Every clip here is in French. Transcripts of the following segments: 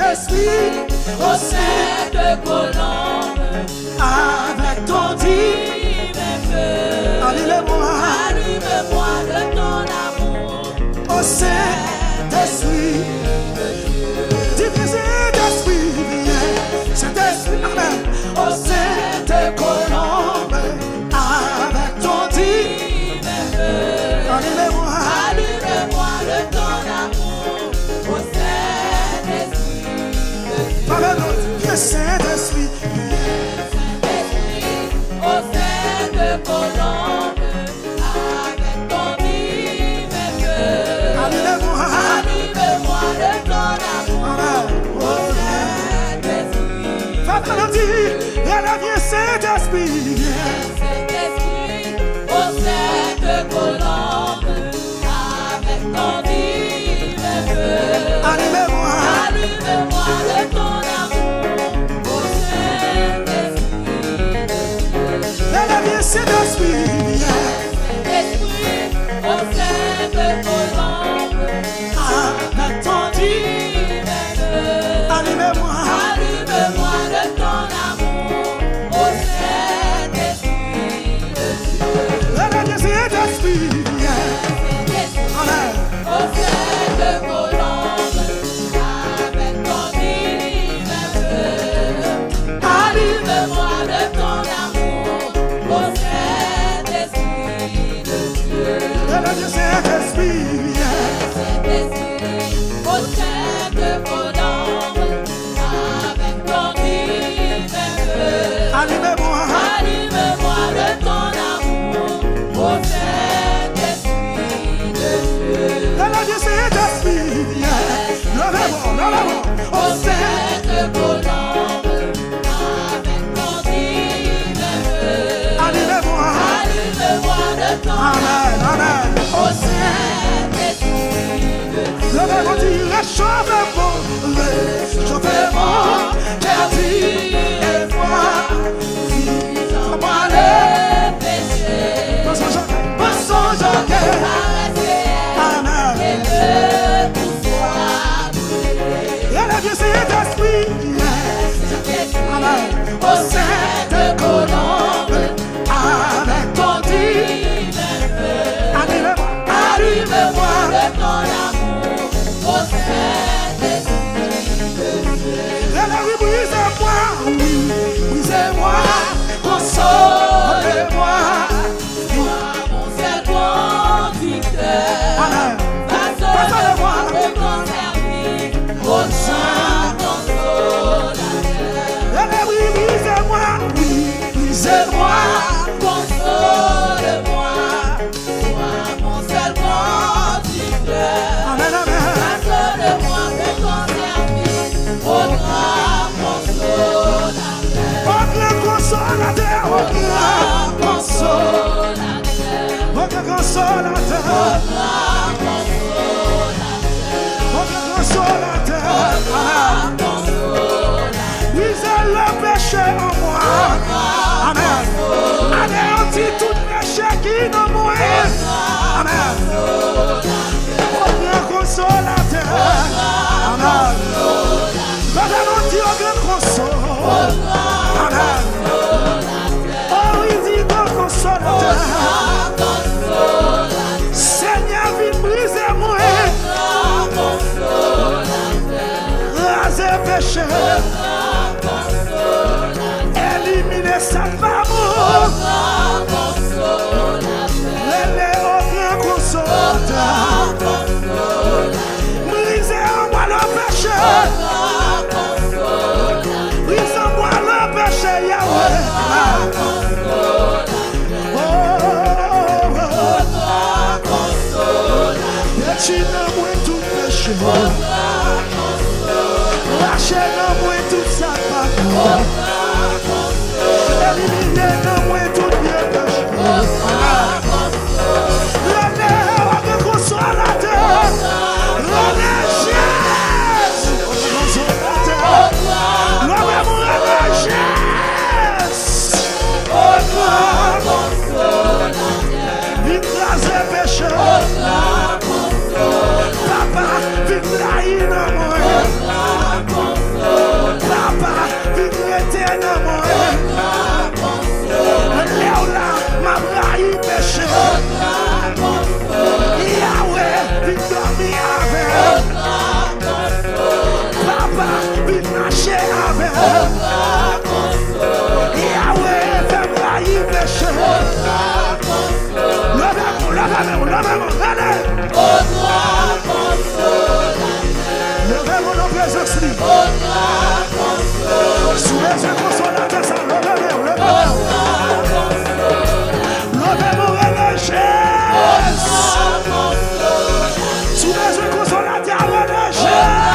Saint-Esprit, au sein de colombe, avec ton divin feu, allume-moi de ton amour, au Saint-Esprit, divin Saint-Esprit, viens, Saint-Esprit, amen, au sein de colombe, avec ton divin feu, allume-moi de ton amour, au Saint-Esprit, Saint-Esprit, au sein de colombe, avec ton divin feu, allume-moi de ton amour, au Saint-Esprit. Saint-Esprit, au sein de colombe, avec ton divin feu, allume-moi de ton amour, au Saint-Esprit. Saint-Esprit, au sein de colombe, avec ton divin feu, allume-moi de ton amour, au Saint-Esprit de Dieu. Saint-Esprit, au sein de colombe, avec ton divin feu, allume-moi de ton amour, au Saint-Esprit de Dieu. Saint-Esprit, au sein de colombe, avec ton divin feu, allume-moi de ton amour, au Saint-Esprit de Dieu. Saint-Esprit, au sein de colombe, avec ton divin feu, allume-moi de ton amour, au Saint-Esprit de Dieu. Réchauffe-moi, et moi, dis-moi le péché, pensons jamais, amen, et le pouvoir brûler. Saint-Esprit, amen, au sein de colombe, avec ton divin feu, allume-moi de ton amour, au Saint-Esprit de Dieu. Brisez-moi, oui, brisez-moi, console-moi, toi mon seul conducteur, façonne-moi de ton service, au Saint consolateur. Brisez-moi, oui, brisez-moi, console-moi, toi mon seul conducteur, façonne-moi de ton service, au grand consolateur. Au grand consolateur, au grand consolateur, au grand consolateur, au grand consolateur, brisez le péché en moi, amen, anéantis tout péché qui nous mouille, amen, au grand consolateur, amen, anéantis au grand consolateur, amen, oh oui, dis grand consolateur, Seigneur, viens briser moi, raser péché, éliminer sa amour, les au grand consolateur, briser en moi le péché, briser en moi le péché, Yahweh. Lâchez-moi tout péché, lâchez-moi tout ça, éliminez-moi tout bien péché. Le consolateur, le Jésus, le écraser péché, papa, vite là, il marcher avec. Yahweh fait brailler péché. Levez-vous, levez-vous, levez-vous, allez. Levez-vous dans la présence. Sous les yeux consolateurs, ça levez-vous, levez-vous. Levez-vous, relâchez. Sous les yeux consolateurs, relâchez.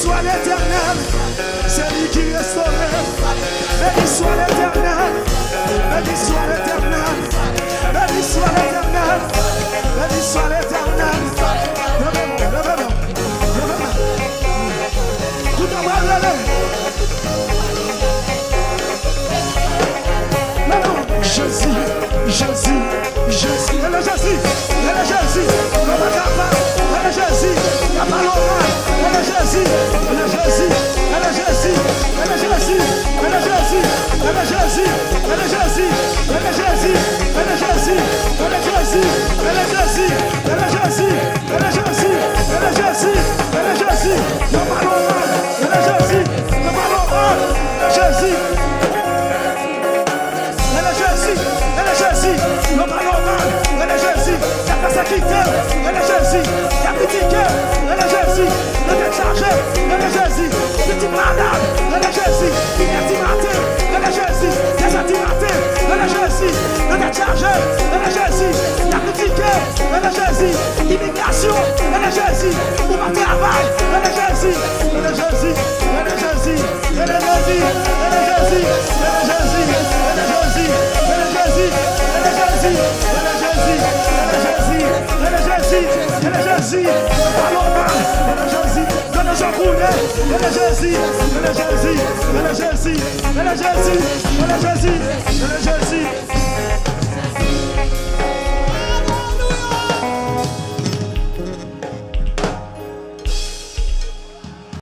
soit l'Éternel, c'est lui qui restaure. Béni soit l'Éternel, béni soit l'Éternel, béni soit l'Éternel, béni soit l'Éternel. Levez-moi. Tout en bas, Jésus, Jésus, Jésus, elle est Jésus, elle est Jésus, elle est Jésus, il n'y a pas l'oral, elle est Jésus, elle est Jésus, elle est Jésus, elle est Jésus, elle est Jésus, elle est Jésus, elle est Jésus, elle est Jésus, elle est Jésus, elle est Jésus, elle est Jésus, elle est Jésus, elle est Jésus, elle est Jésus, elle est Jésus, il n'y a pas l'oral, elle est Jésus, il n'y a pas l'oral, Jésus. Jésus, non pas normal, elle est Jésus, il y a persécuté, elle est Jésus, il y a critiqué, elle est Jésus, elle est chargée, elle est Jésus, petit malade, elle est Jésus, il est timaté, elle est Jésus, il est timaté, elle est Jésus, elle est chargée, elle est Jésus, il y a critiqué, elle est Jésus, immigration, elle est Jésus, pour ma travail, elle est Jésus, elle est Jésus, elle est Jésus, elle est Jésus, elle est Jésus, elle est Jésus, elle est Jésus, elle est Jésus. Elle est Jésus, elle est Jésus, elle est Jésus, elle est Jésus, elle est Jésus, elle est Jésus, donne son coulet, elle est Jésus, elle est Jésus, elle est Jésus, elle est Jésus, elle est Jésus, elle est Jésus.